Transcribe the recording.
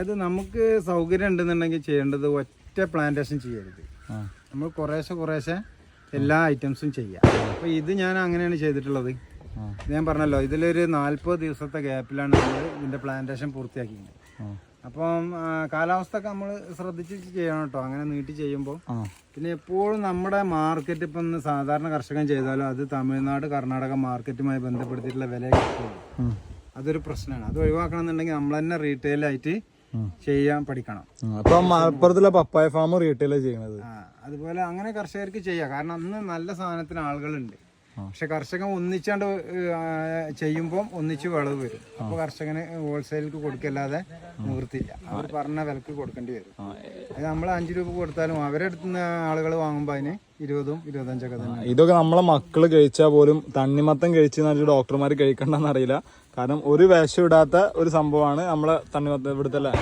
അത് നമുക്ക് സൗകര്യം ഉണ്ടെന്നുണ്ടെങ്കിൽ ചെയ്യേണ്ടത് ഒറ്റ പ്ലാന്റേഷൻ ചെയ്യരുത്. നമ്മൾ കുറേശ്ശെ എല്ലാ ഐറ്റംസും ചെയ്യാം. അപ്പോൾ ഇത് ഞാൻ അങ്ങനെയാണ് ചെയ്തിട്ടുള്ളത്. ഞാൻ പറഞ്ഞല്ലോ, ഇതിലൊരു 40 ദിവസത്തെ ഗ്യാപ്പിലാണ് നമ്മൾ ഇതിൻ്റെ പ്ലാന്റേഷൻ പൂർത്തിയാക്കിയത്. അപ്പം കാലാവസ്ഥ ഒക്കെ നമ്മൾ ശ്രദ്ധിച്ച് ചെയ്യണം കേട്ടോ, അങ്ങനെ നീട്ടി ചെയ്യുമ്പോൾ. പിന്നെ എപ്പോഴും നമ്മുടെ മാർക്കറ്റ് ഇപ്പം സാധാരണ കർഷകൻ ചെയ്താലും അത് തമിഴ്നാട് കർണാടക മാർക്കറ്റുമായി ബന്ധപ്പെടുത്തിയിട്ടുള്ള വില കിട്ടുള്ളൂ. അതൊരു പ്രശ്നമാണ്. അത് ഒഴിവാക്കണം എന്നുണ്ടെങ്കിൽ നമ്മൾ തന്നെ റീറ്റെയിലായിട്ട് ചെയ്യാൻ പഠിക്കണം. അപ്പൊ മലപ്പുറത്തിലെ പപ്പായ ഫാം റീറ്റെയിൽ ചെയ്യണത്. അതുപോലെ അങ്ങനെ കർഷകർക്ക് ചെയ്യാം. കാരണം അന്ന് നല്ല സാധനത്തിന് ആളുകളുണ്ട്. പക്ഷെ കർഷകൻ ഒന്നിച്ചാണ്ട് ചെയ്യുമ്പോൾ ഒന്നിച്ച് വിളവ് വരും. അപ്പോൾ കർഷകന് ഹോൾസെയിലേക്ക് കൊടുക്കല്ലാതെ നിവൃത്തിയില്ല. അവർ പറഞ്ഞ വിലക്ക് കൊടുക്കേണ്ടി വരും. അത് നമ്മൾ 5 രൂപ കൊടുത്താലും അവരെടുത്തുന്ന ആളുകൾ വാങ്ങുമ്പോൾ അതിന് 20, 25 തന്നെ. ഇതൊക്കെ നമ്മളെ മക്കള് കഴിച്ചാൽ പോലും തണ്ണിമത്തം കഴിച്ച് ഡോക്ടർമാർ കഴിക്കണ്ടെന്ന് അറിയില്ല. കാരണം ഒരു വിഷം ഇടാത്ത ഒരു സംഭവമാണ് നമ്മളെ തണ്ണിമത്തം ഇവിടുത്തെ.